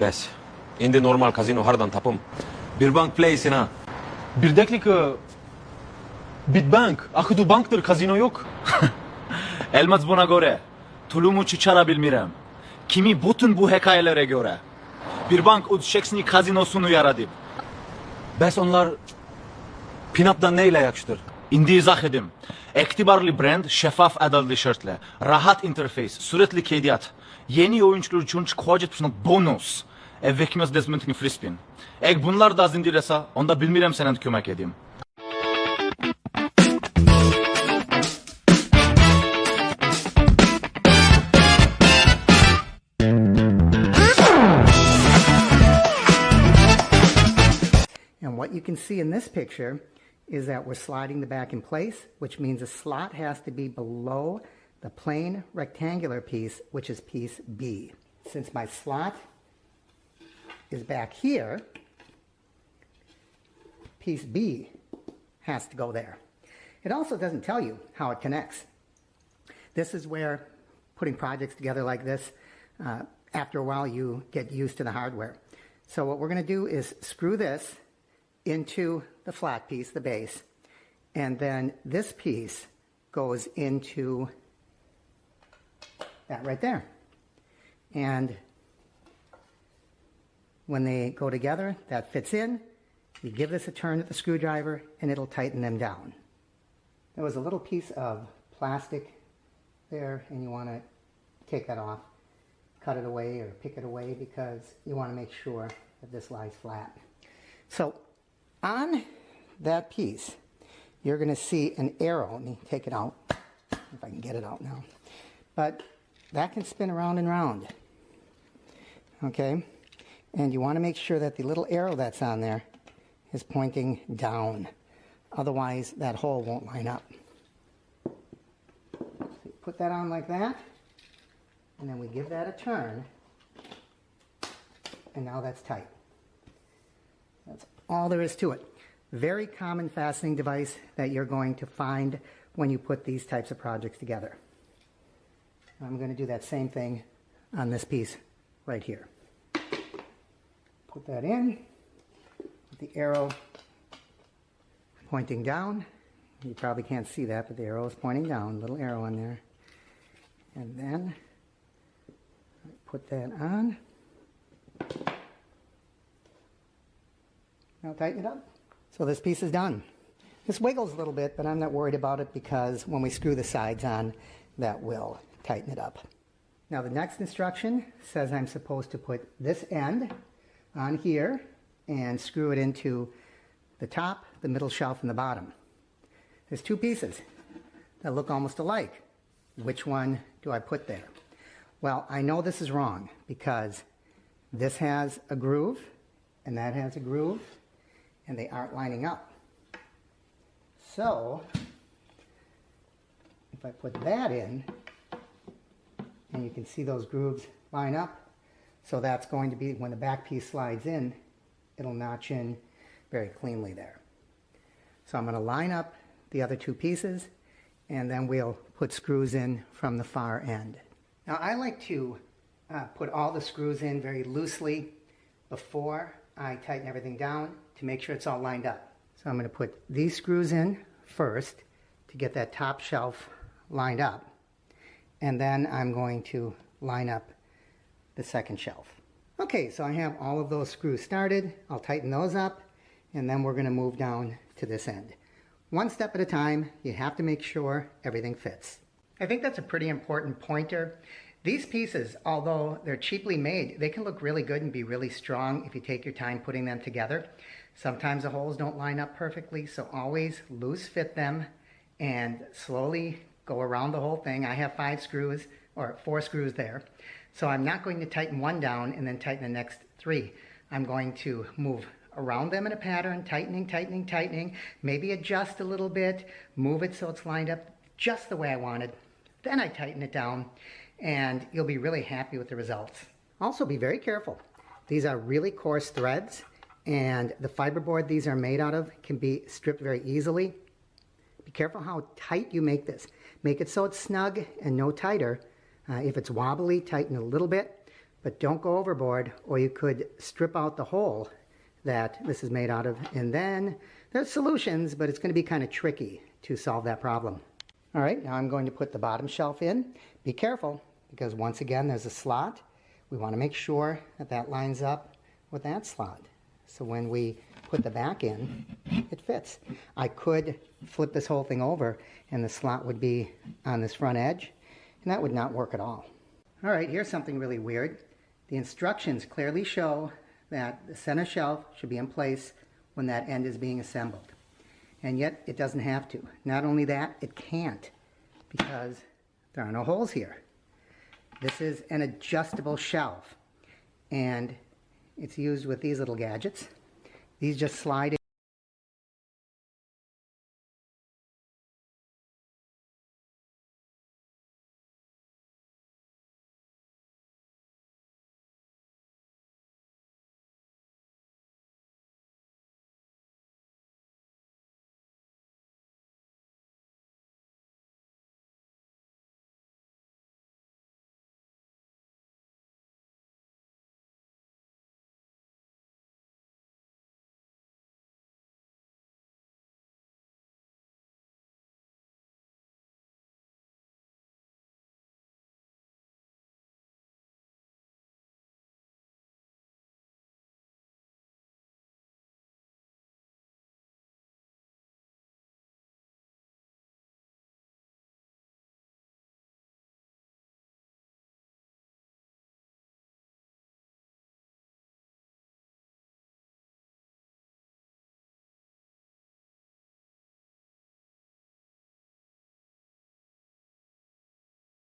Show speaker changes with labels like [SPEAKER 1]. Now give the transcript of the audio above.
[SPEAKER 1] Bes. Indi normal kazino hardan tapım. Bir bank place'ina.
[SPEAKER 2] Bir dakika. Bitbank. Akıdu banktır, kazino yok.
[SPEAKER 3] Elmas buna göre. Tulumu çıçara bilmirem. Kimi bütün bu hikayelere göre. Bir bank Udşeksni kazinosunu yaradı.
[SPEAKER 1] Bes onlar pinapdan neyle yakıştır?
[SPEAKER 3] İndi izah edim. Ektibarlı brand, şeffaf adallı şartla. Rahat interface, sürekli kediyat. Yeni oyuncular için çıkacak bonus. Evvekimiz desmentini frispin. Eğer bunlar da zindiresa, onda bilmirem senen kömek edeyim.
[SPEAKER 4] And what you can see in this picture is that we're sliding the back in place, which means the slot has to be below the plain rectangular piece, which is piece B. Since my slot is back here, piece B has to go there. It also doesn't tell you how it connects. This is where putting projects together like this, after a while you get used to the hardware. So what we're going to do is screw this into the flat piece, the base, and then this piece goes into that right there. And when they go together, that fits in. You give this a turn with the screwdriver and it'll tighten them down. There was a little piece of plastic there and you want to take that off, cut it away or pick it away because you want to make sure that this lies flat. So on that piece, you're going to see an arrow. Let me take it out, if I can get it out now. But that can spin around and round. Okay? And you want to make sure that the little arrow that's on there is pointing down. Otherwise, that hole won't line up. So you put that on like that, and then we give that a turn, and now that's tight. That's all there is to it. Very common fastening device that you're going to find when you put these types of projects together. I'm going to do that same thing on this piece right here. Put that in, with the arrow pointing down. You probably can't see that, but the arrow is pointing down, little arrow on there. And then put that on. Now tighten it up. So this piece is done. This wiggles a little bit, but I'm not worried about it because when we screw the sides on, that will tighten it up. Now the next instruction says I'm supposed to put this end on here and screw it into the top, the middle shelf, and the bottom. There's two pieces that look almost alike. Which one do I put there? Well, I know this is wrong because this has a groove and that has a groove and they aren't lining up. So if I put that in, and you can see those grooves line up, so that's going to be, when the back piece slides in, it'll notch in very cleanly there. So I'm going to line up the other two pieces, and then we'll put screws in from the far end. Now I like to put all the screws in very loosely before I tighten everything down to make sure it's all lined up. So I'm going to put these screws in first to get that top shelf lined up, and then I'm going to line up the second shelf. Okay, so I have all of those screws started. I'll tighten those up, and then we're going to move down to this end. One step at a time. You have to make sure everything fits. I think that's a pretty important pointer. These pieces, although they're cheaply made, they can look really good and be really strong if you take your time putting them together. Sometimes the holes don't line up perfectly, so always loose fit them and slowly go around the whole thing. I have 5 screws, or 4 screws there. So I'm not going to tighten one down and then tighten the next 3. I'm going to move around them in a pattern, tightening, tightening, tightening, maybe adjust a little bit, move it so it's lined up just the way I wanted. Then I tighten it down, and you'll be really happy with the results. Also, be very careful. These are really coarse threads, and the fiberboard these are made out of can be stripped very easily. Be careful how tight you make this. Make it so it's snug and no tighter. If it's wobbly, tighten a little bit. but don't go overboard or you could strip out the hole that this is made out of. And then there's solutions, but it's going to be kind of tricky to solve that problem. All right, now I'm going to put the bottom shelf in. Be careful, because once again, there's a slot. We want to make sure that that lines up with that slot. So when we put the back in, it fits. I could flip this whole thing over and the slot would be on this front edge, and that would not work at all. All right, here's something really weird. The instructions clearly show that the center shelf should be in place when that end is being assembled. And yet it doesn't have to. Not only that, it can't, because there are no holes here. This is an adjustable shelf, and it's used with these little gadgets. These just slide in.